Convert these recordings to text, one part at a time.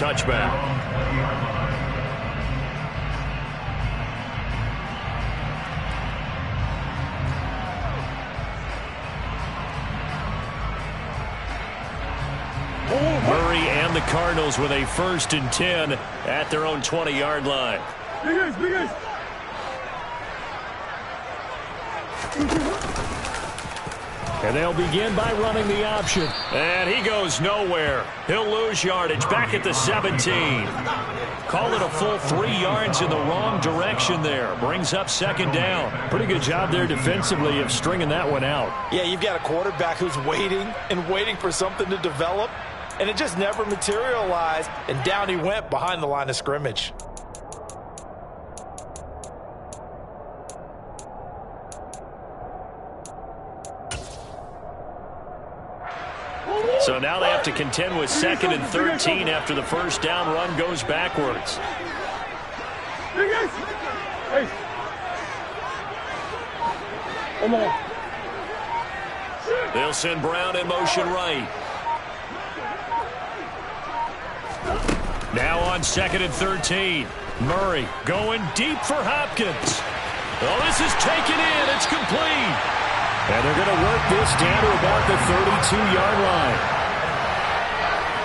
touchback. Murray and the Cardinals with a 1st and 10 at their own 20-yard line. And they'll begin by running the option. And he goes nowhere. He'll lose yardage back at the 17. Call it a full 3 yards in the wrong direction there. Brings up 2nd down. Pretty good job there defensively of stringing that one out. Yeah, you've got a quarterback who's waiting and waiting for something to develop, and it just never materialized, and down he went behind the line of scrimmage. So now they have to contend with 2nd and 13 after the 1st down run goes backwards. They'll send Brown in motion right. Now on 2nd and 13. Murray going deep for Hopkins. Oh, this is taken in. It's complete. And they're going to work this down to about the 32-yard line.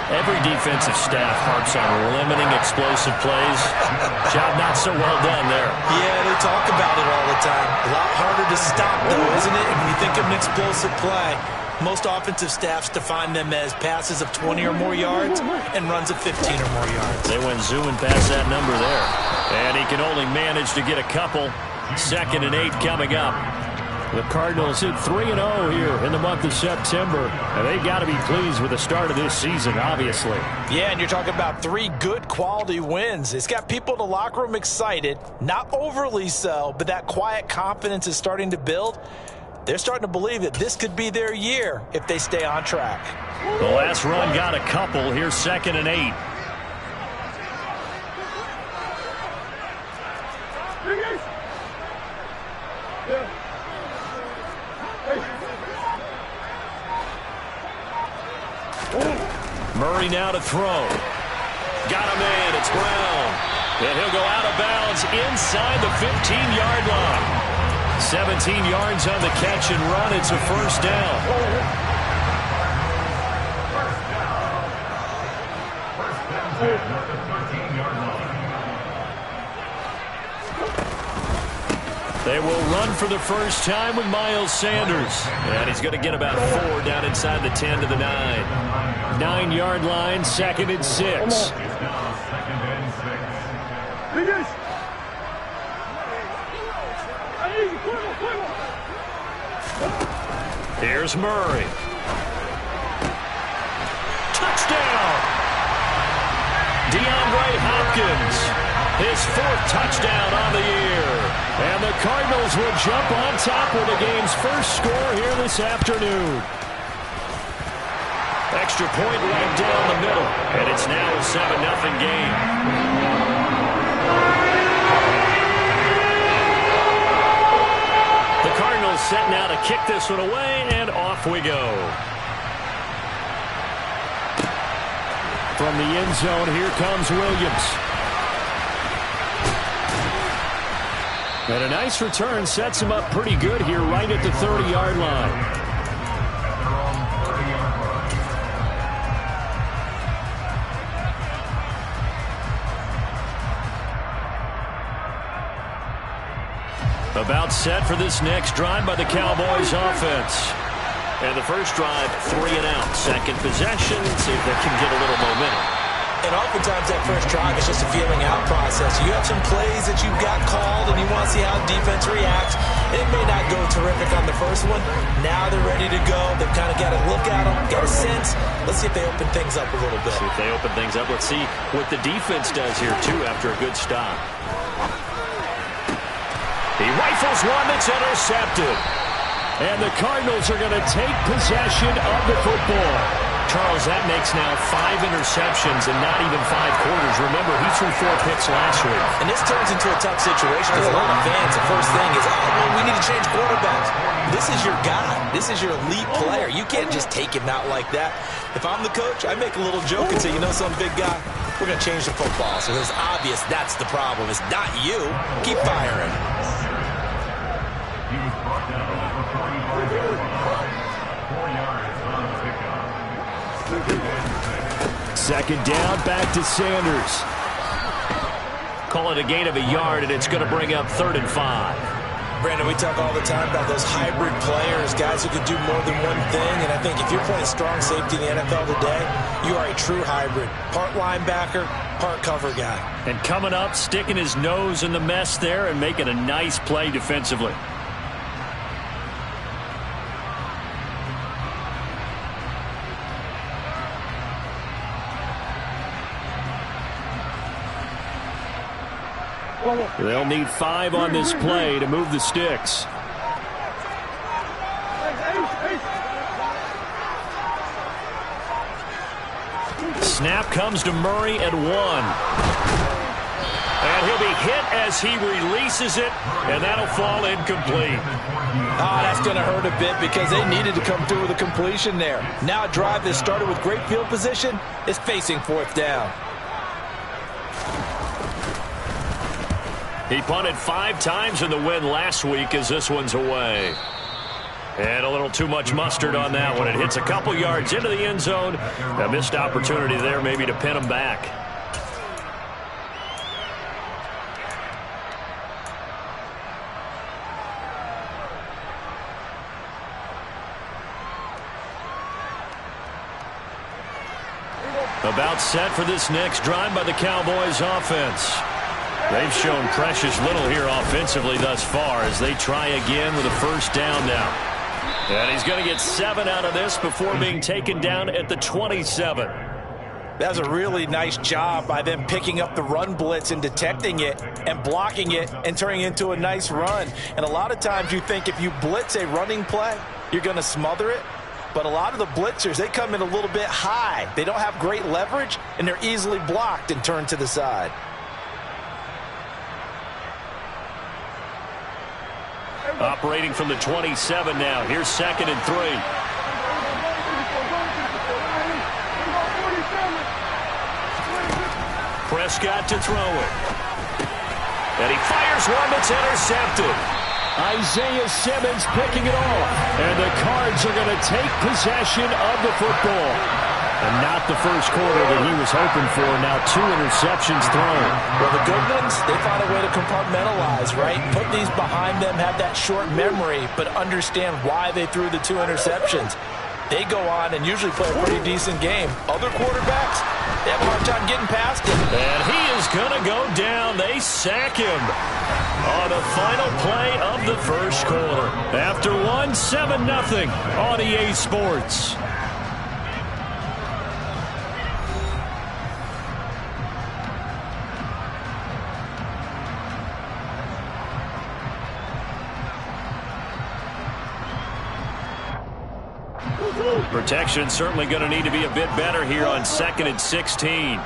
Every defensive staff harps on limiting explosive plays. Job not so well done there. Yeah, they talk about it all the time. A lot harder to stop, though, isn't it? And when you think of an explosive play, most offensive staffs define them as passes of 20 or more yards and runs of 15 or more yards. They went zooming past that number there. And he can only manage to get a couple. 2nd and 8 coming up. The Cardinals hit 3-0 here in the month of September. And they've got to be pleased with the start of this season, obviously. Yeah, and you're talking about 3 good quality wins. It's got people in the locker room excited. Not overly so, but that quiet confidence is starting to build. They're starting to believe that this could be their year if they stay on track. The last run got a couple. Here's 2nd and 8. Murray now to throw. Got him in. It's Brown. And he'll go out of bounds inside the 15-yard line. 17 yards on the catch and run. It's a 1st down. They will run for the first time with Miles Sanders. And he's going to get about 4 down inside the 10 to the 9. 9-yard line, 2nd and 6. Here's Murray. Touchdown! DeAndre Hopkins, his 4th touchdown on the year. And the Cardinals will jump on top with the game's first score here this afternoon. Extra point right down the middle. And it's now a 7-0 game. The Cardinals set now to kick this one away, and off we go. From the end zone, here comes Williams. And a nice return sets him up pretty good here right at the 30-yard line. About set for this next drive by the Cowboys offense. And the first drive, 3 and out. Second possession, see if they can get a little momentum. And oftentimes that first drive is just a feeling out process. You have some plays that you've got called and you want to see how defense reacts. It may not go terrific on the first one. Now they're ready to go. They've kind of got to look at them, get a sense. Let's see if they open things up a little bit. See if they open things up. Let's see what the defense does here, too, after a good stop. He rifles one that's intercepted. And the Cardinals are going to take possession of the football. Charles, that makes now 5 interceptions and not even 5 quarters. Remember, he threw 4 picks last week. And this turns into a tough situation because a lot of fans, the first thing is, oh, well, we need to change quarterbacks. This is your guy. This is your elite player. You can't just take him out like that. If I'm the coach, I make a little joke and say, you know, some big guy, we're going to change the football. So it's obvious that's the problem. It's not you. Keep firing. He was brought down for 45 yards. 4 yards on the pickup. Second down, back to Sanders. Call it a gain of a yard, and it's going to bring up 3rd and 5. Brandon, we talk all the time about those hybrid players, guys who can do more than one thing. And I think if you're playing strong safety in the NFL today, you are a true hybrid. Part linebacker, part cover guy. And coming up, sticking his nose in the mess there and making a nice play defensively. They'll need 5 on this play to move the sticks. Snap comes to Murray at 1. And he'll be hit as he releases it, and that'll fall incomplete. Oh, that's going to hurt a bit because they needed to come through with a completion there. Now a drive that started with great field position is facing 4th down. He punted 5 times in the win last week as this one's away. And a little too much mustard on that one. It hits a couple yards into the end zone. A missed opportunity there maybe to pin him back. About set for this next drive by the Cowboys offense. They've shown precious little here offensively thus far as they try again with a 1st down now. And he's going to get 7 out of this before being taken down at the 27. That was a really nice job by them picking up the run blitz and detecting it and blocking it and turning it into a nice run. And a lot of times you think if you blitz a running play, you're going to smother it. But a lot of the blitzers, they come in a little bit high. They don't have great leverage, and they're easily blocked and turned to the side. Operating from the 27 now. Here's 2nd and 3. Prescott to throw it. And he fires one that's intercepted. Isaiah Simmons picking it off. And the Cards are going to take possession of the football. And not the first quarter that he was hoping for. Now 2 interceptions thrown. Well, the good ones, they find a way to compartmentalize, right? Put these behind them, have that short memory, but understand why they threw the 2 interceptions. They go on and usually play a pretty decent game. Other quarterbacks, they have a hard time getting past him. And he is going to go down. They sack him on the final play of the first quarter. After 7-0 on EA Sports. Protection certainly going to need to be a bit better here on 2nd and 16.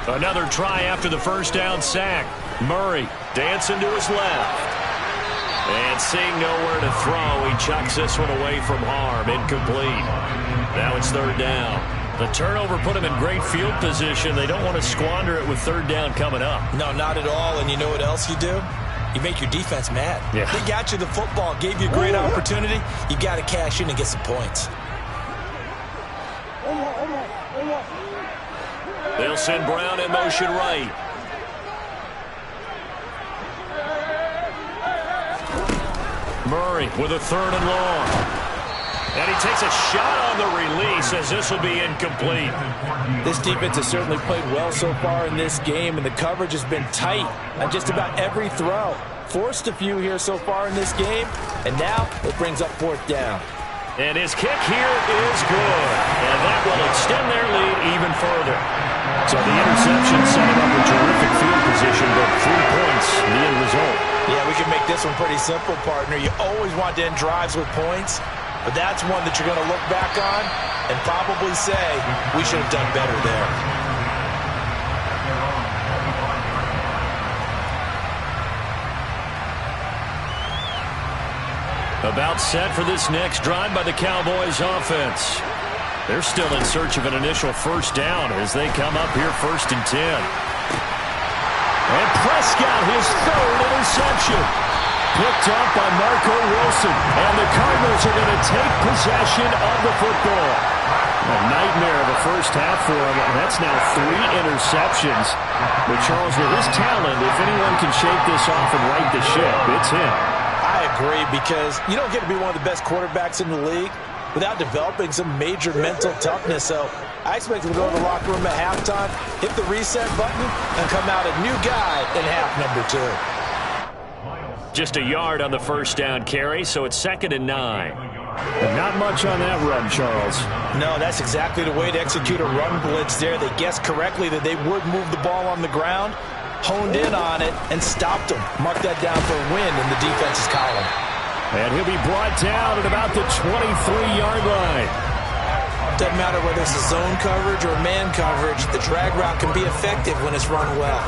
Another try after the 1st down sack. Murray dancing to his left. And seeing nowhere to throw, he chucks this one away from harm. Incomplete. Now it's 3rd down. The turnover put him in great field position. They don't want to squander it with 3rd down coming up. No, not at all. And you know what else you do? You make your defense mad. Yeah. They got you the football, gave you a great opportunity. You got to cash in and get some points. They'll send Brown in motion right. Murray with a 3rd and long. And he takes a shot on the release as this will be incomplete. This defense has certainly played well so far in this game, and the coverage has been tight on just about every throw. Forced a few here so far in this game, and now it brings up 4th down. And his kick here is good. And that will extend their lead even further. So the interception set him up a terrific field position, but 3 points in the end result. Yeah, we can make this one pretty simple, partner. You always want to end drives with points. But that's one that you're going to look back on and probably say, we should have done better there. About set for this next drive by the Cowboys offense. They're still in search of an initial first down as they come up here 1st and 10. And Prescott, his 3rd interception. Picked up by Marco Wilson. And the Cardinals are going to take possession of the football. A nightmare of a first half for him. And that's now 3 interceptions. But Charles, with his talent, if anyone can shake this off and right the ship, it's him. I agree, because you don't get to be one of the best quarterbacks in the league without developing some major mental toughness. So I expect him to go to the locker room at halftime, hit the reset button, and come out a new guy in half number 2. Just a yard on the first down carry, so it's 2nd and 9. And not much on that run, Charles. No, that's exactly the way to execute a run blitz there. They guessed correctly that they would move the ball on the ground, honed in on it, and stopped them. Mark that down for a win in the defense's column. And he'll be brought down at about the 23-yard line. Doesn't matter whether it's a zone coverage or man coverage, the drag route can be effective when it's run well.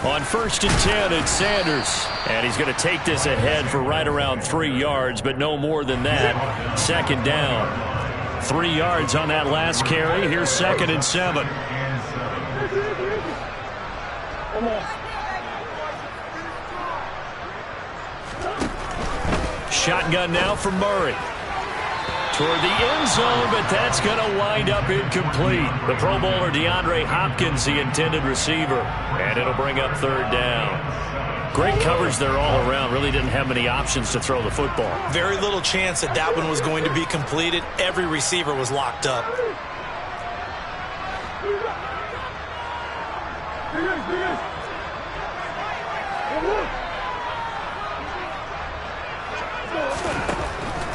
On 1st and 10, it's Sanders. And he's going to take this ahead for right around 3 yards, but no more than that. 2nd down. 3 yards on that last carry. Here's 2nd and 7. Shotgun now for Murray. Toward the end zone, but that's going to wind up incomplete. The Pro Bowler DeAndre Hopkins, the intended receiver. And it'll bring up 3rd down. Great coverage there all around. Really didn't have many options to throw the football. Very little chance that that one was going to be completed. Every receiver was locked up.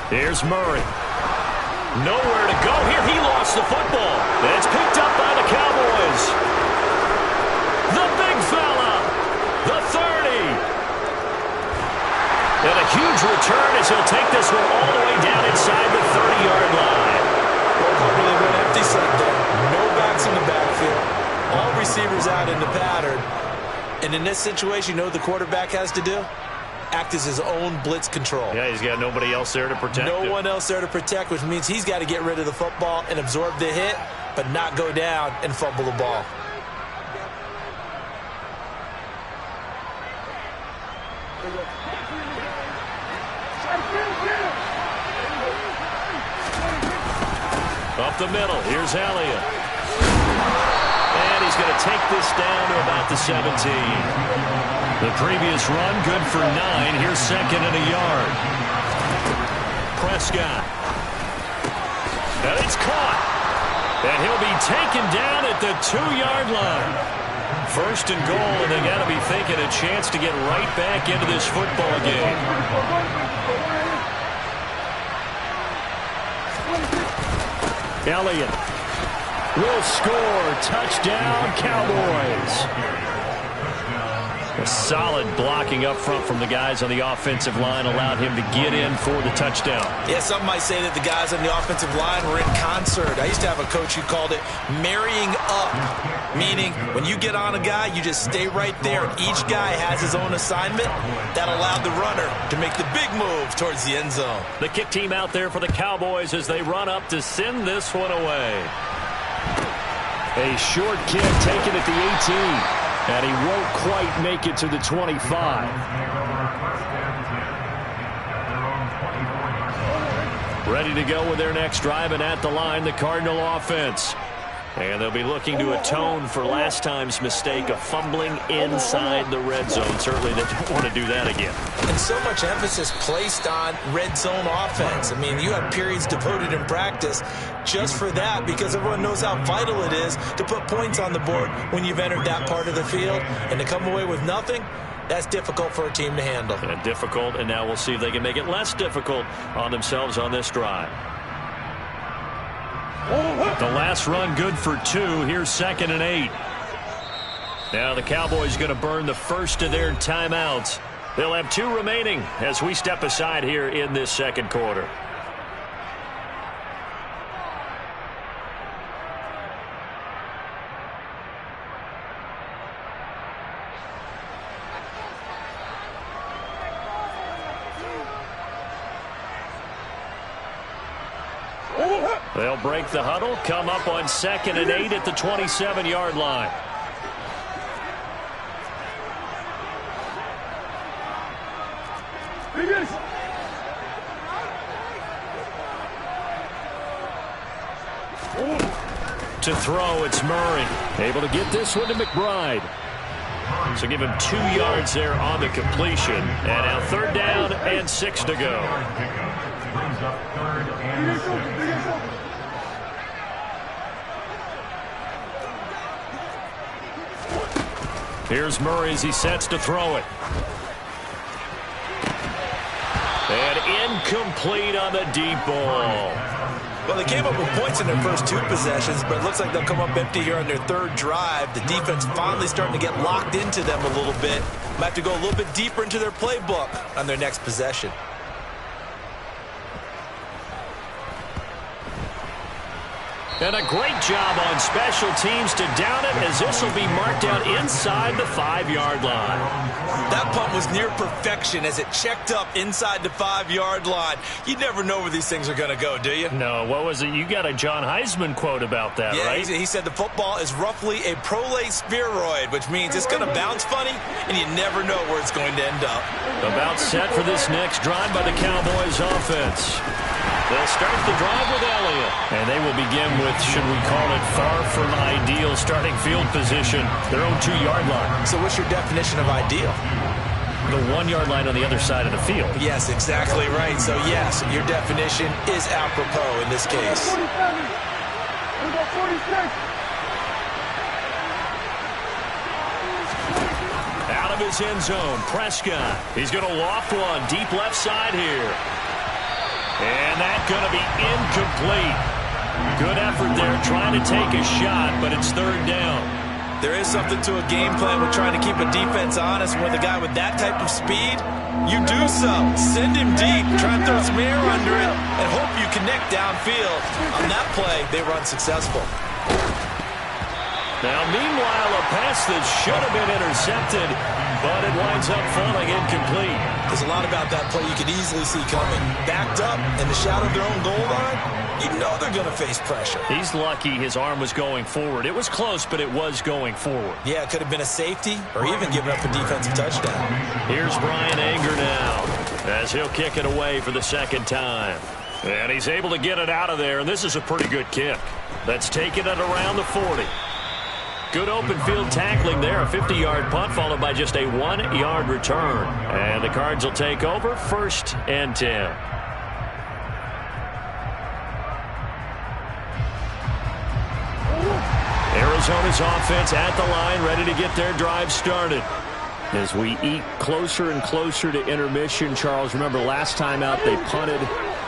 Here's Murray. Nowhere to go here. He lost the football. And it's picked up by the Cowboys. The big fella. The 30. And a huge return as he'll take this one all the way down inside the 30-yard line. Really went empty set there. No backs in the backfield. All receivers out in the pattern. And in this situation, you know what the quarterback has to do? Act as his own blitz control. Yeah, he's got nobody else there to protect him. No one else there to protect, which means he's got to get rid of the football and absorb the hit, but not go down and fumble the ball. Up the middle, here's Elliott. And he's going to take this down to about the 17. The previous run, good for 9. Here's 2nd and a yard. Prescott. And it's caught. And he'll be taken down at the 2-yard line. 1st and goal, and they got to be thinking a chance to get right back into this football game. Elliott will score. Touchdown, Cowboys. A solid blocking up front from the guys on the offensive line allowed him to get in for the touchdown. Yeah, some might say that the guys on the offensive line were in concert. I used to have a coach who called it marrying up, meaning when you get on a guy, you just stay right there. Each guy has his own assignment. That allowed the runner to make the big move towards the end zone. The kick team out there for the Cowboys as they run up to send this one away. A short kick taken at the 18. And he won't quite make it to the 25. Ready to go with their next drive, and at the line, the Cardinal offense. And they'll be looking to atone for last time's mistake of fumbling inside the red zone. Certainly they don't want to do that again. And so much emphasis placed on red zone offense. I mean, you have periods devoted in practice just for that, because everyone knows how vital it is to put points on the board when you've entered that part of the field. And to come away with nothing, that's difficult for a team to handle. And difficult, and now we'll see if they can make it less difficult on themselves on this drive. The last run good for 2. Here's 2nd and 8. Now the Cowboys going to burn the first of their timeouts They'll have 2 remaining as we step aside here in this second quarter. They'll break the huddle, come up on 2nd and 8 at the 27-yard line. To throw, it's Murray. Able to get this one to McBride. So give him 2 yards there on the completion. And now 3rd down and 6 to go. Brings up 3rd and 6. Here's Murray as he sets to throw it. And incomplete on the deep ball. Well, they came up with points in their first 2 possessions, but it looks like they'll come up empty here on their 3rd drive. The defense finally starting to get locked into them a little bit. Might have to go a little bit deeper into their playbook on their next possession. And a great job on special teams to down it, as this will be marked out inside the 5-yard line. That punt was near perfection as it checked up inside the 5-yard line. You never know where these things are going to go, do you? No, what was it? You got a John Heisman quote about that, yeah, right? He said the football is roughly a prolate spheroid, which means it's going to bounce funny, and you never know where it's going to end up. About set for this next drive by the Cowboys offense. They'll start the drive with Elliott. And they will begin with, should we call it, far from ideal starting field position, their own 2-yard line. So what's your definition of ideal? The 1-yard line on the other side of the field. Yes, exactly right. So, yes, your definition is apropos in this case. Out of his end zone, Prescott. He's going to loft one deep left side here. And that's going to be incomplete. Good effort there trying to take a shot, but it's 3rd down. There is something to a game plan with trying to keep a defense honest. With a guy with that type of speed, you do so. Send him deep, try and throw some air under it, and hope you connect downfield. On that play, they were unsuccessful. Now, meanwhile, a pass that should have been intercepted, but it winds up falling incomplete. There's a lot about that play you could easily see coming. Backed up in the shadow of their own goal line, you know they're going to face pressure. He's lucky his arm was going forward. It was close, but it was going forward. Yeah, it could have been a safety or even given up a defensive touchdown. Here's Brian Anger now as he'll kick it away for the 2nd time. And he's able to get it out of there, and this is a pretty good kick. That's taken it around the 40. Good open field tackling there. A 50-yard punt followed by just a 1-yard return. And the Cards will take over 1st and 10. Arizona's offense at the line, ready to get their drive started. As we eke closer and closer to intermission, Charles, remember last time out they punted.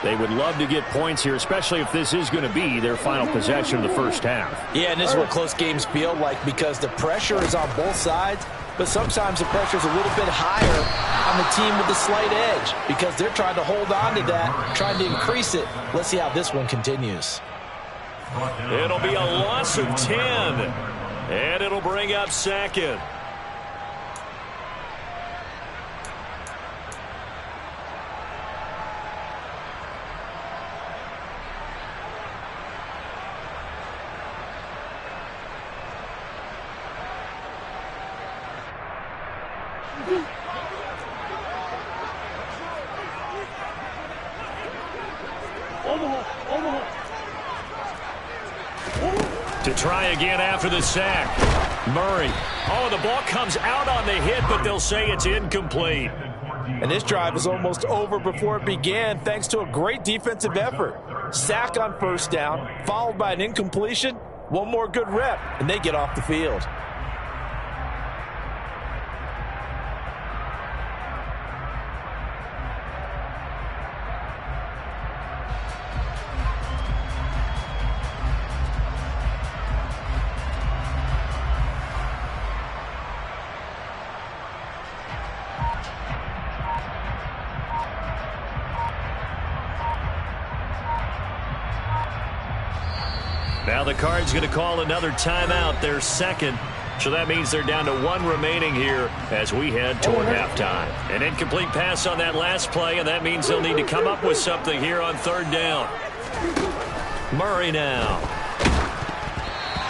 They would love to get points here, especially if this is going to be their final possession of the first half. Yeah, and this is what close games feel like because the pressure is on both sides, but sometimes the pressure is a little bit higher on the team with the slight edge because they're trying to hold on to that, trying to increase it. Let's see how this one continues. It'll be a loss of 10, and it'll bring up 2nd. To try again after the sack. Murray. Oh, the ball comes out on the hit, but they'll say it's incomplete. And this drive is almost over before it began thanks to a great defensive effort. Sack on 1st down, followed by an incompletion. One more good rep, and they get off the field. Now the Cards going to call another timeout, their second. So that means they're down to 1 remaining here as we head toward halftime. An incomplete pass on that last play, and that means they'll need to come up with something here on 3rd down. Murray now.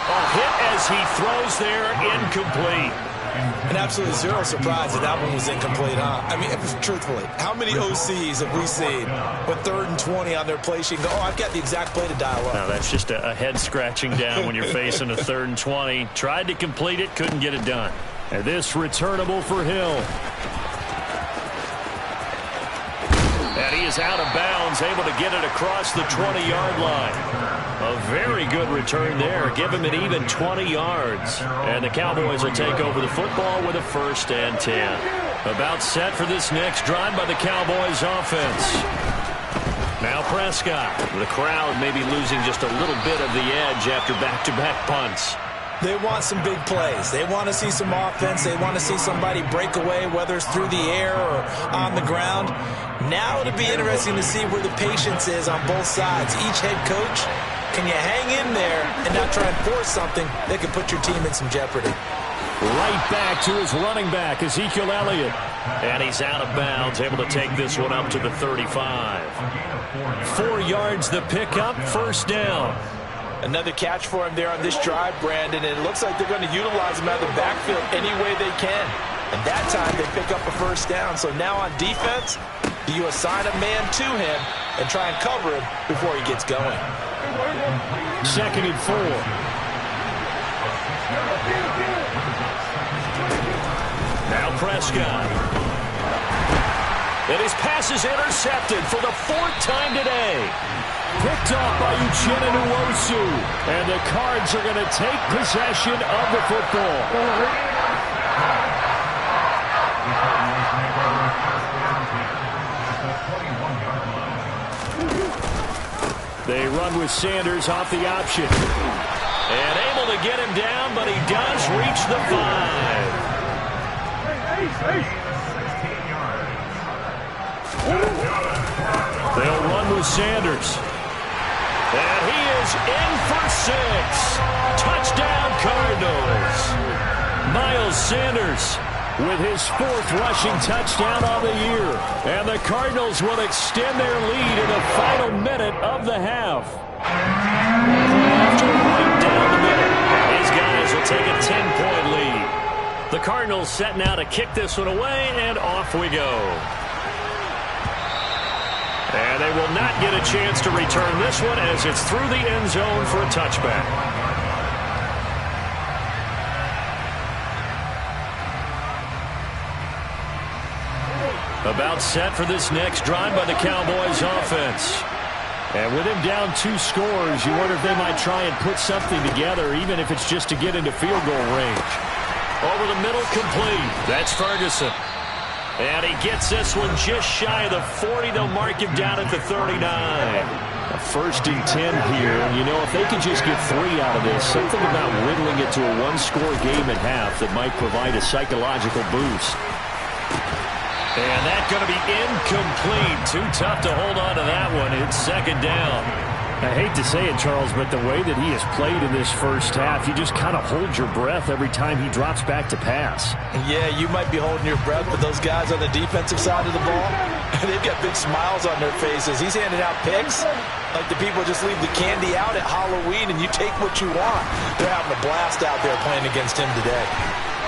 A hit as he throws there, incomplete. And absolutely zero surprise that that one was incomplete, huh? I mean, truthfully, how many OCs have we seen with 3rd and 20 on their play sheet and go, oh, I've got the exact play to dial up? Now, that's just a head scratching down when you're facing a 3rd and 20. Tried to complete it, couldn't get it done. And this returnable for Hill. And he is out of bounds, able to get it across the 20-yard line. A very good return there. Give him an even 20 yards. And the Cowboys will take over the football with a 1st and 10. About set for this next drive by the Cowboys offense. Now Prescott. The crowd maybe losing just a little bit of the edge after back-to-back punts. They want some big plays. They want to see some offense. They want to see somebody break away, whether it's through the air or on the ground. Now it'll be interesting to see where the patience is on both sides. Each head coach, can you hang in there and not try and force something that could put your team in some jeopardy? Right back to his running back, Ezekiel Elliott. And he's out of bounds, able to take this one up to the 35. 4 yards the pickup, 1st down. Another catch for him there on this drive, Brandon, and it looks like they're going to utilize him out of the backfield any way they can. And that time they pick up a 1st down. So now on defense, do you assign a man to him and try and cover him before he gets going? 2nd and 4. Now Prescott. And his pass is intercepted for the 4th time today. Picked off by Uchenna Nwosu. And the Cards are going to take possession of the football. They run with Sanders off the option. And able to get him down, but he does reach the 5. They'll run with Sanders. And he is in for 6. Touchdown, Cardinals. Miles Sanders with his 4th rushing touchdown on the year. And the Cardinals will extend their lead in the final minute of the half. After right down the middle, these guys will take a 10-point lead. The Cardinals setting out to kick this one away, and off we go. And they will not get a chance to return this one as it's through the end zone for a touchback. About set for this next drive by the Cowboys offense. And with him down 2 scores, you wonder if they might try and put something together, even if it's just to get into field goal range. Over the middle, complete. That's Ferguson. And he gets this one just shy of the 40. They'll mark him down at the 39. A 1st and 10 here. And, you know, if they can just get 3 out of this, something about whittling it to a 1-score game at half that might provide a psychological boost. And that's going to be incomplete. Too tough to hold on to that one. It's 2nd down. I hate to say it, Charles, but the way that he has played in this first half, you just kind of hold your breath every time he drops back to pass. Yeah, you might be holding your breath, but those guys on the defensive side of the ball, they've got big smiles on their faces. He's handing out picks like the people just leave the candy out at Halloween and you take what you want. They're having a blast out there playing against him today.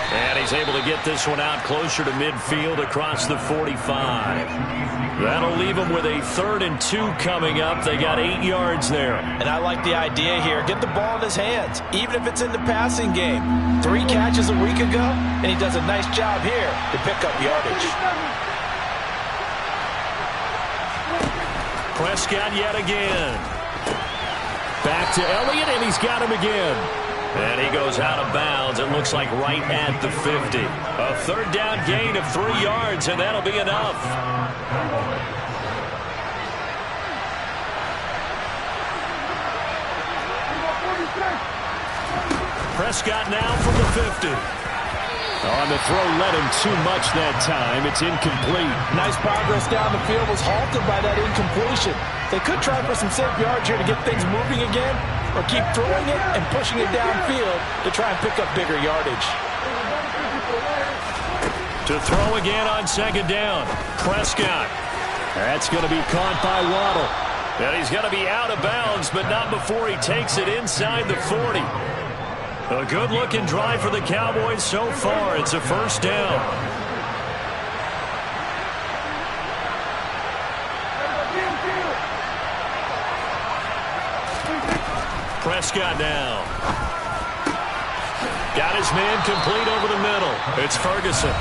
And he's able to get this one out closer to midfield across the 45. That'll leave them with a 3rd and 2 coming up. They got 8 yards there. And I like the idea here. Get the ball in his hands, even if it's in the passing game. 3 catches a week ago, and he does a nice job here to pick up yardage. Prescott yet again. Back to Elliott, and he's got him again. And he goes out of bounds. It looks like right at the 50. A 3rd down gain of 3 yards, and that'll be enough. Prescott now from the 50. On the throw, led him too much that time. It's incomplete. Nice progress down the field, was halted by that incompletion. They could try for some safe yards here to get things moving again, or keep throwing it and pushing it downfield to try and pick up bigger yardage. To throw again on second down. Prescott. That's going to be caught by Waddle. And he's going to be out of bounds, but not before he takes it inside the 40. A good-looking drive for the Cowboys so far. It's a first down. Prescott now. Got his man complete over the middle. It's Ferguson.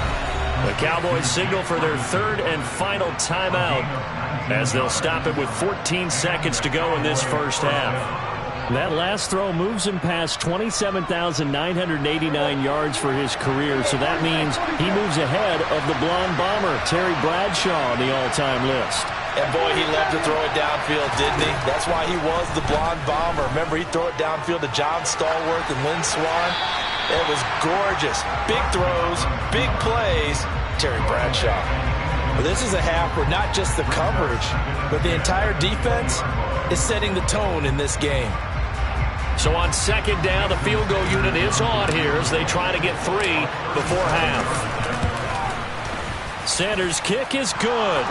The Cowboys signal for their third and final timeout as they'll stop it with 14 seconds to go in this first half. That last throw moves him past 27,989 yards for his career, so that means he moves ahead of the blonde bomber, Terry Bradshaw, on the all-time list. And boy, he loved to throw it downfield, didn't he? That's why he was the blonde bomber. Remember, he'd throw it downfield to John Stallworth and Lynn Swann. It was gorgeous. Big throws, big plays. Terry Bradshaw. Well, this is a half where not just the coverage, but the entire defense is setting the tone in this game. So on second down, the field goal unit is on here as they try to get 3 before half. Sanders' kick is good.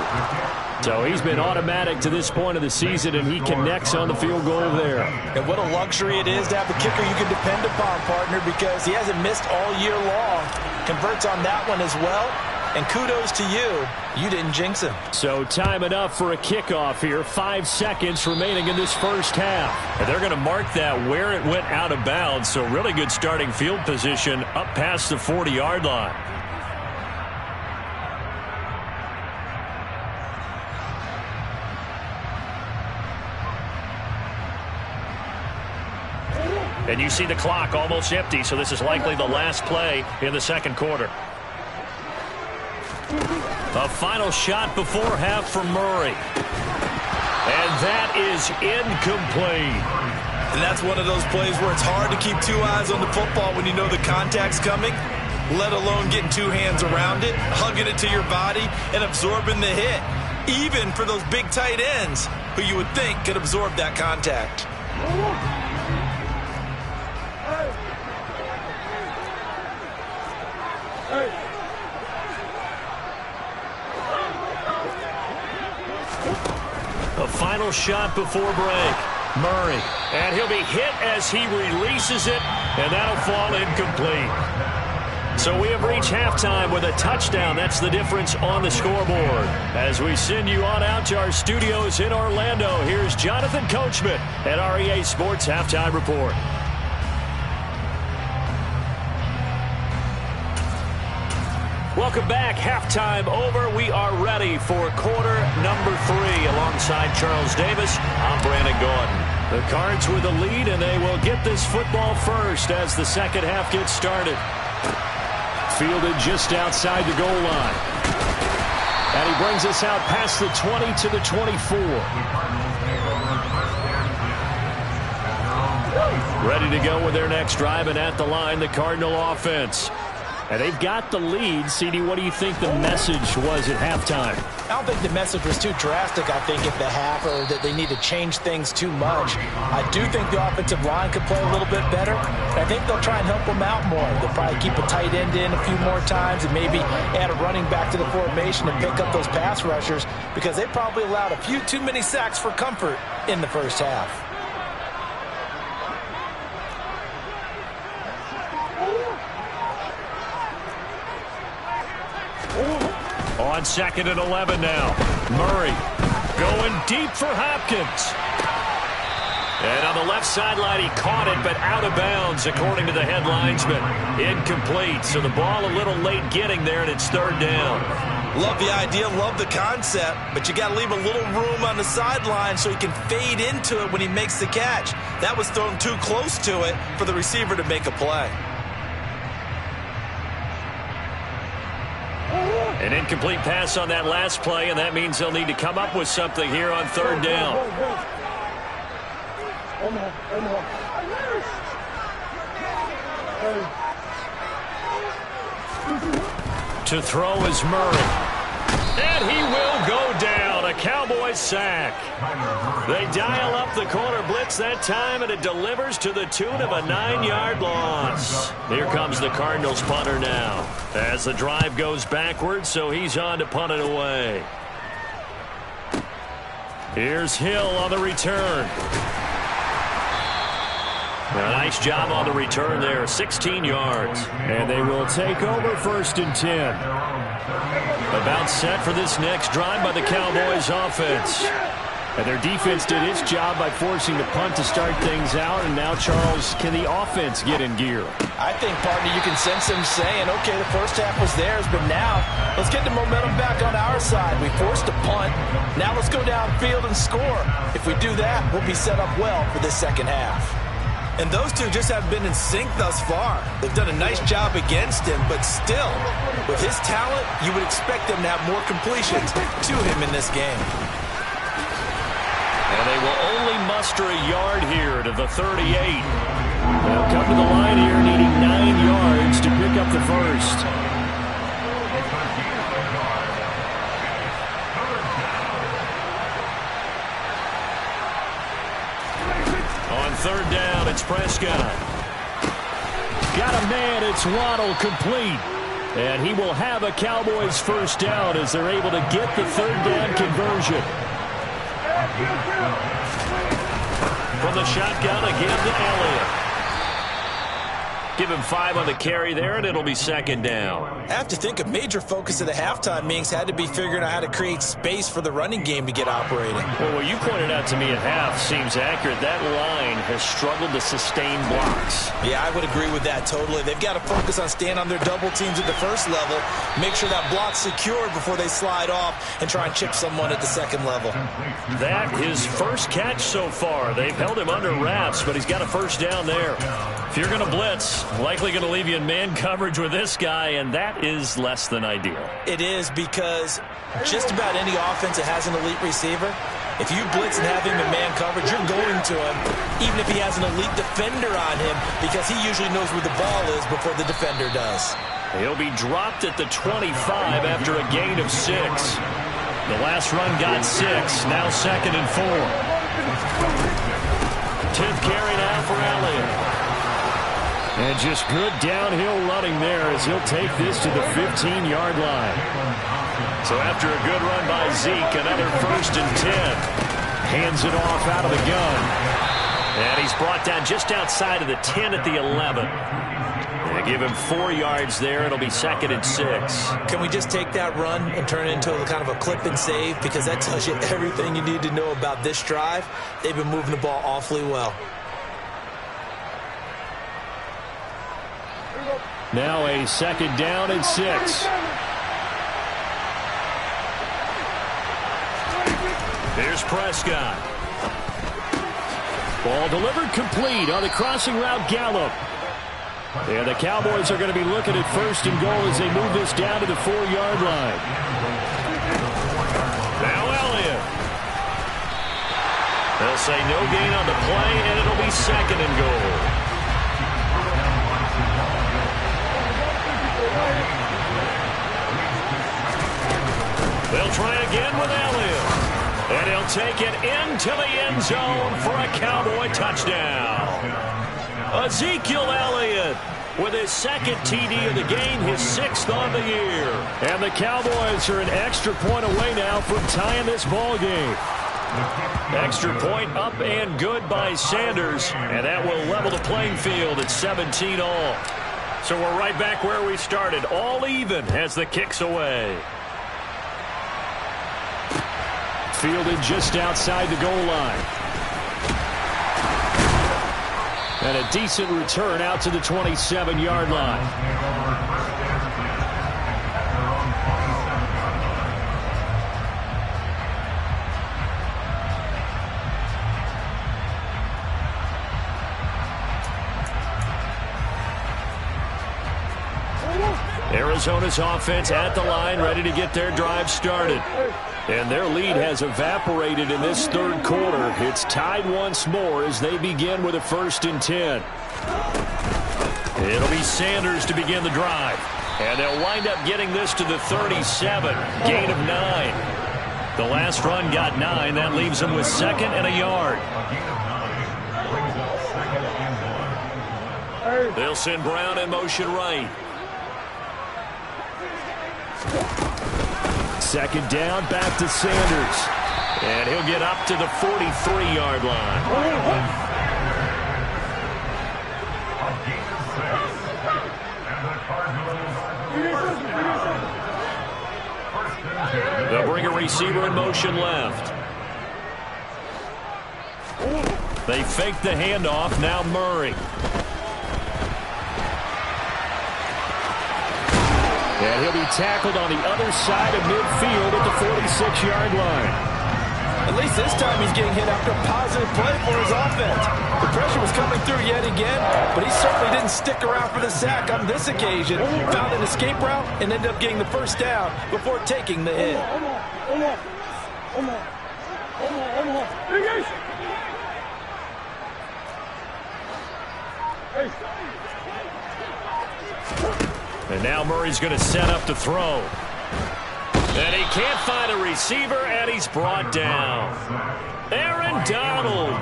So he's been automatic to this point of the season, and he connects on the field goal there. And what a luxury it is to have a kicker you can depend upon, partner, because he hasn't missed all year long. Converts on that one as well. And kudos to you. You didn't jinx him. So time enough for a kickoff here. 5 seconds remaining in this first half. And they're going to mark that where it went out of bounds. So really good starting field position up past the 40-yard line. And you see the clock almost empty, so this is likely the last play in the second quarter. A final shot before half from Murray. And that is incomplete. And that's one of those plays where it's hard to keep 2 eyes on the football when you know the contact's coming, let alone getting 2 hands around it, hugging it to your body, and absorbing the hit, even for those big tight ends who you would think could absorb that contact. A final shot before break. Murray. And he'll be hit as he releases it, and that'll fall incomplete. So we have reached halftime with a touchdown. That's the difference on the scoreboard. As we send you on out to our studios in Orlando, here's Jonathan Coachman at REA Sports Halftime Report. Welcome back. Halftime over. We are ready for quarter number 3. Alongside Charles Davis, I'm Brandon Gordon. The Cards with the lead, and they will get this football first as the second half gets started. Fielded just outside the goal line. And he brings us out past the 20 to the 24. Ready to go with their next drive, and at the line, the Cardinal offense. And they've got the lead. CD, what do you think the message was at halftime? I don't think the message was too drastic, I think, at the half, or that they need to change things too much. I do think the offensive line could play a little bit better. I think they'll try and help them out more. They'll probably keep a tight end in a few more times and maybe add a running back to the formation and pick up those pass rushers, because they probably allowed a few too many sacks for comfort in the first half. On second and 11 now. Murray going deep for Hopkins. And on the left sideline, he caught it, but out of bounds, according to the headlinesman. Incomplete. So the ball a little late getting there, and it's third down. Love the idea, love the concept, but you got to leave a little room on the sideline so he can fade into it when he makes the catch. That was thrown too close to it for the receiver to make a play. An incomplete pass on that last play, and that means they'll need to come up with something here on third down. To throw is Murray. And he will go down. A Cowboys sack. They dial up the corner blitz that time, and it delivers to the tune of a 9-yard loss. Here comes the Cardinals punter now. As the drive goes backwards, so he's on to punt it away. Here's Hill on the return. A nice job on the return there, 16 yards. And they will take over 1st and 10. About set for this next drive by the Cowboys offense. And their defense did its job by forcing the punt to start things out. And now, Charles, can the offense get in gear? I think, partner, you can sense them saying, okay, the first half was theirs, but now let's get the momentum back on our side. We forced a punt. Now let's go downfield and score. If we do that, we'll be set up well for this second half. And those two just have been in sync thus far. They've done a nice job against him, but still, with his talent, you would expect them to have more completions to him in this game. And they will only muster a yard here to the 38. They'll come to the line here needing 9 yards to pick up the first. On 3rd down, it's Prescott. Got a man, it's Waddle, complete. And he will have a Cowboys first down as they're able to get the 3rd down conversion. From the shotgun again to Elliott. Give him 5 on the carry there, and it'll be 2nd down. I have to think a major focus of the halftime meetings had to be figuring out how to create space for the running game to get operating. Well, what you pointed out to me at half seems accurate. That line has struggled to sustain blocks. Yeah, I would agree with that totally. They've got to focus on staying on their double teams at the first level, make sure that block's secured before they slide off and try and chip someone at the second level. That his first catch so far. They've held him under wraps, but he's got a first down there. If you're going to blitz, likely going to leave you in man coverage with this guy, and that is less than ideal. It is, because just about any offense that has an elite receiver, if you blitz and have him in man coverage, you're going to him, even if he has an elite defender on him, because he usually knows where the ball is before the defender does. He'll be dropped at the 25 after a gain of 6. The last run got 6, now 2nd and 4. 10th carry now for Elliott. And just good downhill running there as he'll take this to the 15-yard line. So after a good run by Zeke, another 1st and 10. Hands it off out of the gun. And he's brought down just outside of the 10 at the 11. They give him 4 yards there. It'll be 2nd and 6. Can we just take that run and turn it into a kind of a clip and save? Because that tells you everything you need to know about this drive. They've been moving the ball awfully well. Now a 2nd down and 6. Here's Prescott. Ball delivered complete on the crossing route Gallup. And the Cowboys are going to be looking at 1st and goal as they move this down to the 4-yard line. Now Elliott. They'll say no gain on the play, and it'll be 2nd and goal. They'll try again with Elliott. And he'll take it into the end zone for a Cowboy touchdown. Ezekiel Elliott with his 2nd TD of the game, his 6th on the year. And the Cowboys are an extra point away now from tying this ball game. Extra point up and good by Sanders. And that will level the playing field at 17 all. So we're right back where we started, all even as the kick's away. Fielded just outside the goal line. And a decent return out to the 27-yard line. Arizona's offense at the line, ready to get their drive started. And their lead has evaporated in this 3rd quarter. It's tied once more as they begin with a 1st and 10. It'll be Sanders to begin the drive. And they'll wind up getting this to the 37. Gain of 9. The last run got 9. That leaves them with 2nd and a yard. They'll send Brown in motion right. 2nd down, back to Sanders. And he'll get up to the 43-yard line. They'll bring a receiver in motion left. They fake the handoff. Now Murray. And he'll be tackled on the other side of midfield at the 46-yard line. At least this time he's getting hit after a positive play for his offense. The pressure was coming through yet again, but he certainly didn't stick around for the sack on this occasion. Found an escape route and ended up getting the first down before taking the hit. And now Murray's going to set up to throw. And he can't find a receiver, and he's brought down. Aaron Donald.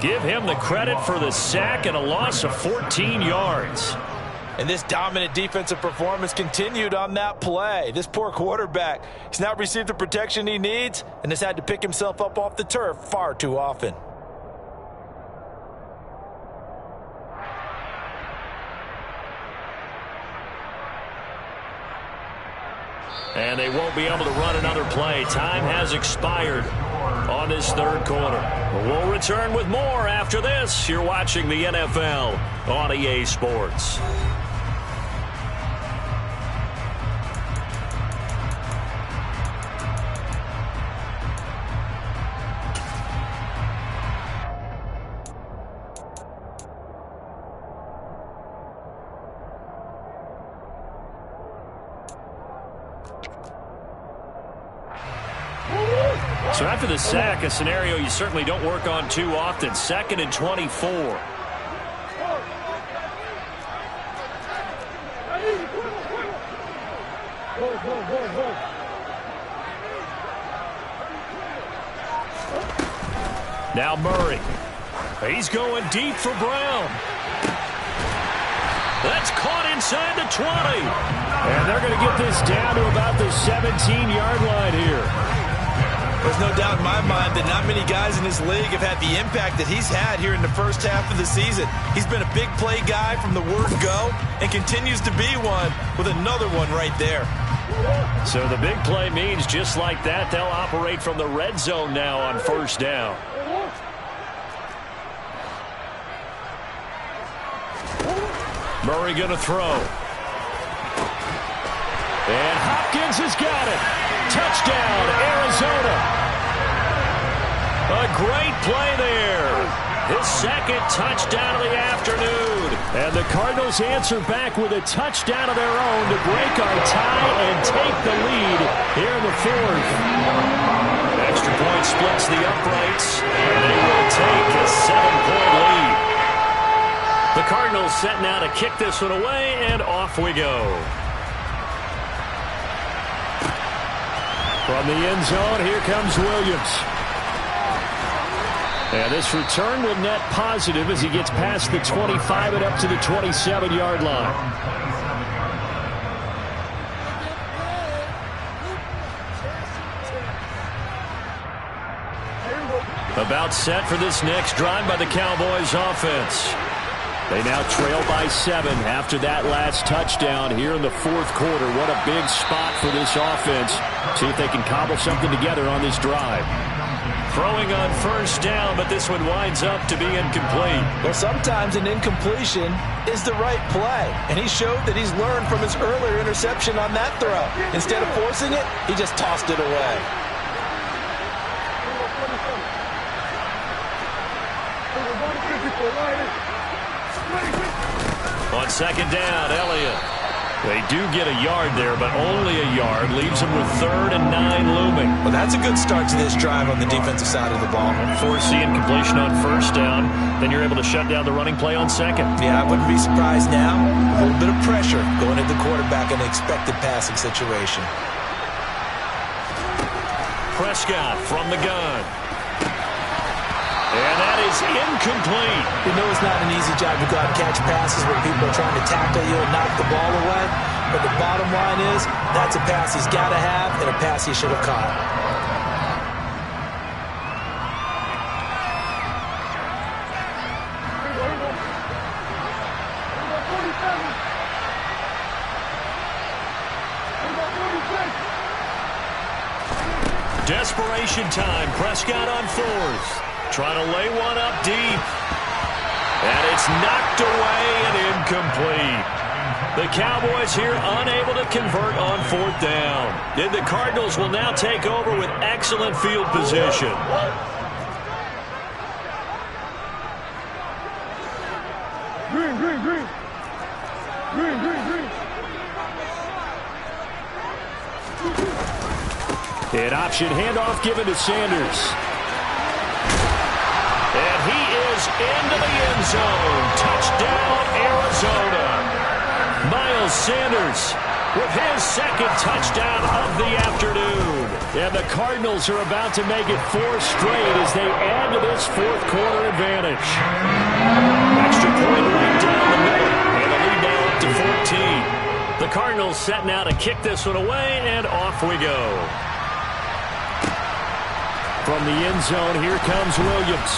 Give him the credit for the sack and a loss of 14 yards. And this dominant defensive performance continued on that play. This poor quarterback, he's not received the protection he needs and has had to pick himself up off the turf far too often. And they won't be able to run another play. Time has expired on this third quarter. We'll return with more after this. You're watching the NFL on EA Sports. So after the sack, a scenario you certainly don't work on too often. 2nd and 24. Now Murray. He's going deep for Brown. That's caught inside the 20. And they're going to get this down to about the 17-yard line here. There's no doubt in my mind that not many guys in this league have had the impact that he's had here in the first half of the season. He's been a big play guy from the word go and continues to be one with another one right there. So the big play means just like that, they'll operate from the red zone now on 1st down. Murray going to throw. And Hopkins has got it. Touchdown, Arizona. A great play there. His 2nd touchdown of the afternoon. And the Cardinals answer back with a touchdown of their own to break our tie and take the lead here in the 4th. Extra point splits the uprights, and they will take a 7-point lead. The Cardinals set now to kick this one away, and off we go. From the end zone, here comes Williams. And this return will net positive as he gets past the 25 and up to the 27-yard line. About set for this next drive by the Cowboys offense. They now trail by 7 after that last touchdown here in the 4th quarter. What a big spot for this offense. See if they can cobble something together on this drive. Throwing on 1st down, but this one winds up to be incomplete. Well, sometimes an incompletion is the right play, and he showed that he's learned from his earlier interception on that throw. Instead of forcing it, he just tossed it away. On 2nd down, Elliott. They do get a yard there, but only a yard. Leaves them with 3rd and 9 looming. Well, that's a good start to this drive on the defensive side of the ball. Force the incompletion on 1st down. Then you're able to shut down the running play on 2nd. Yeah, I wouldn't be surprised now. A little bit of pressure going at the quarterback in an expected passing situation. Prescott from the gun. And that is incomplete. We know it's not an easy job to go out and catch passes where people are trying to tackle you and knock the ball away. But the bottom line is, that's a pass he's got to have and a pass he should have caught. Desperation time. Prescott on 4th. Trying to lay one up deep. And it's knocked away and incomplete. The Cowboys here unable to convert on 4th down. And the Cardinals will now take over with excellent field position. Green, green, green. Green, green, green. An option handoff given to Sanders. And he is into the end zone. Touchdown, Arizona. Miles Sanders with his 2nd touchdown of the afternoon. And the Cardinals are about to make it 4 straight as they add to this 4th quarter advantage. Extra point right down the middle. And the lead now up to 14. The Cardinals set now to kick this one away, and off we go. From the end zone, here comes Williams.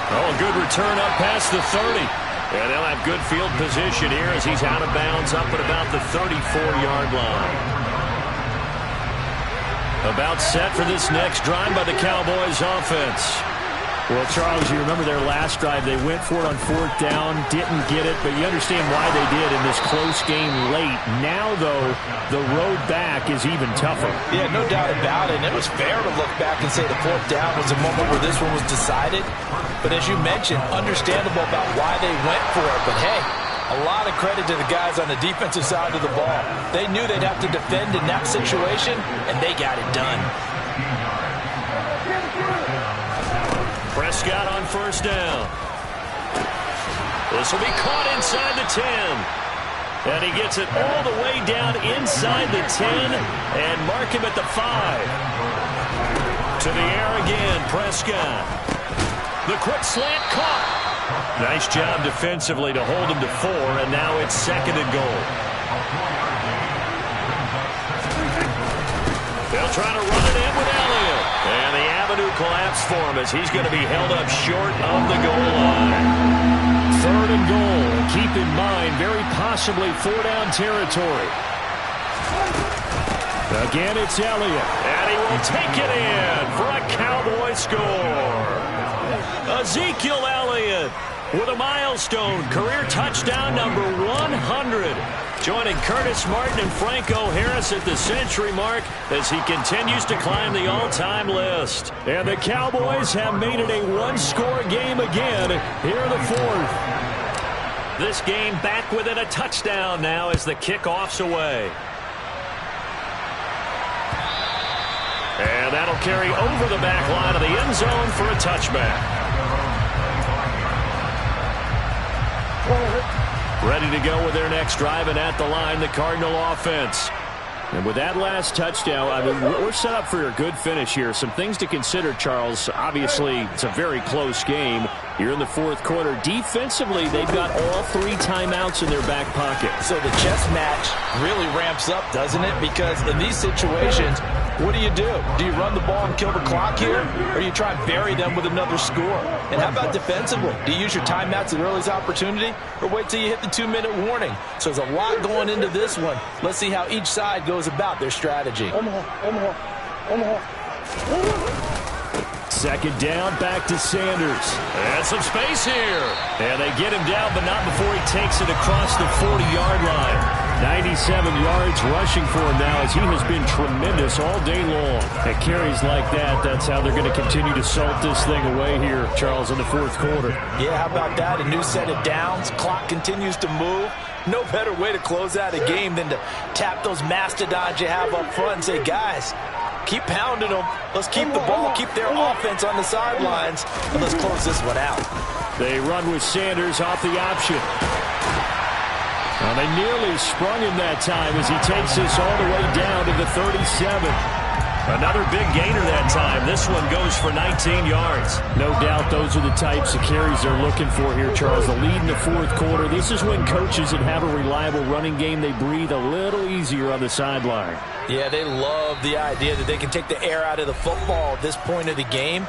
Oh, a good return up past the 30. And they'll have good field position here as he's out of bounds up at about the 34-yard line. About set for this next drive by the Cowboys offense. Well, Charles, you remember their last drive. They went for it on 4th down, didn't get it, but you understand why they did in this close game late. Now, though, the road back is even tougher. Yeah, no doubt about it. And it was fair to look back and say the 4th down was a moment where this one was decided. But as you mentioned, understandable about why they went for it. But, hey, a lot of credit to the guys on the defensive side of the ball. They knew they'd have to defend in that situation, and they got it done. Prescott on 1st down. This will be caught inside the 10. And he gets it all the way down inside the 10 and mark him at the 5. To the air again, Prescott. The quick slant caught. Nice job defensively to hold him to 4, and now it's 2nd and goal. They'll try to run it in with Elliott. And the avenue collapsed for him as he's going to be held up short of the goal line. 3rd and goal. Keep in mind, very possibly 4-down territory. Again, it's Elliott. And he will take it in for a Cowboy score. Ezekiel Elliott with a milestone career touchdown number 100. Joining Curtis Martin and Franco Harris at the century mark as he continues to climb the all-time list. And the Cowboys have made it a one-score game again here in the 4th. This game back within a touchdown now as the kickoff's away. And that'll carry over the back line of the end zone for a touchback. Ready to go with their next drive, and at the line, the Cardinal offense. And with that last touchdown, I mean, we're set up for a good finish here. Some things to consider, Charles. Obviously, it's a very close game. You're in the 4th quarter. Defensively, they've got all 3 timeouts in their back pocket. So the chess match really ramps up, doesn't it? Because in these situations, what do? Do you run the ball and kill the clock here? Or do you try and bury them with another score? And how about defensively? Do you use your timeouts at earliest opportunity? Or wait till you hit the 2-minute warning? So there's a lot going into this one. Let's see how each side goes about their strategy. Omaha. 2nd down, back to Sanders. And some space here. And they get him down, but not before he takes it across the 40-yard line. 97 yards rushing for him now as he has been tremendous all day long. At carries like that, that's how they're going to continue to salt this thing away here, Charles, in the 4th quarter. Yeah, how about that? A new set of downs. Clock continues to move. No better way to close out a game than to tap those mastodons you have up front and say, guys, keep pounding them. Let's keep the ball, keep their offense on the sidelines, and let's close this one out. They run with Sanders off the option. Well, they nearly sprung him that time as he takes this all the way down to the 37. Another big gainer that time. This one goes for 19 yards. No doubt those are the types of carries they're looking for here, Charles. The lead in the fourth quarter. This is when coaches that have a reliable running game, they breathe a little easier on the sideline. Yeah, they love the idea that they can take the air out of the football at this point of the game.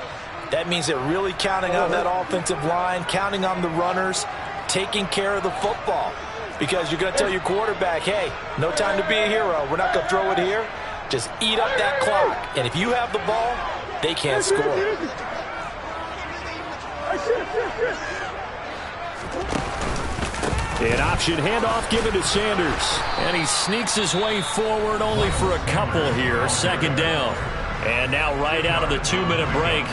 That means they're really counting on that offensive line, counting on the runners, taking care of the football. Because you're going to tell your quarterback, hey, no time to be a hero. We're not going to throw it here. Just eat up that clock. And if you have the ball, they can't score. An option handoff given to Sanders. And he sneaks his way forward only for a couple here. Second down. And now right out of the 2-minute break,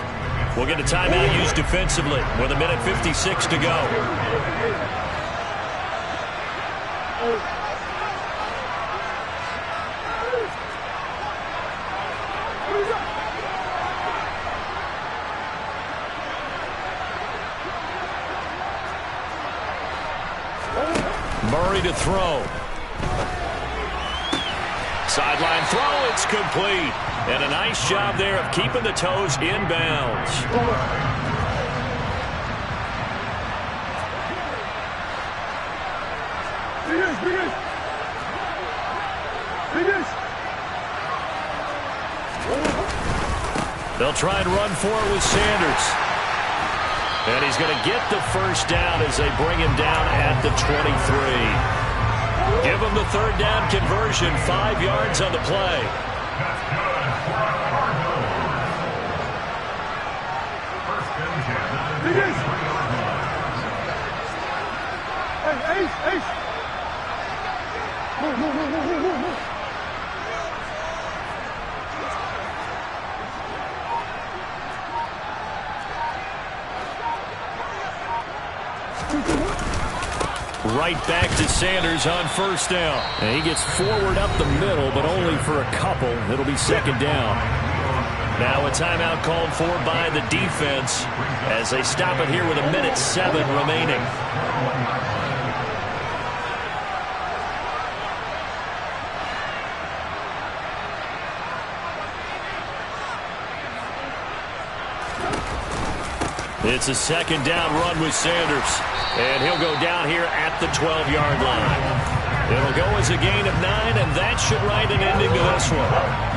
we'll get a timeout used defensively with 1:56 to go. Murray to throw. Sideline throw, it's complete. And a nice job there of keeping the toes inbounds. They'll try and run for it with Sanders. And he's going to get the first down as they bring him down at the 23. Give him the third down conversion, 5 yards on the play. Right back to Sanders on first down. And he gets forward up the middle, but only for a couple. It'll be second down. Now a timeout called for by the defense as they stop it here with 1:07 remaining. It's a second down run with Sanders. And he'll go down here at the 12-yard line. It'll go as a gain of 9, and that should write an ending to this one.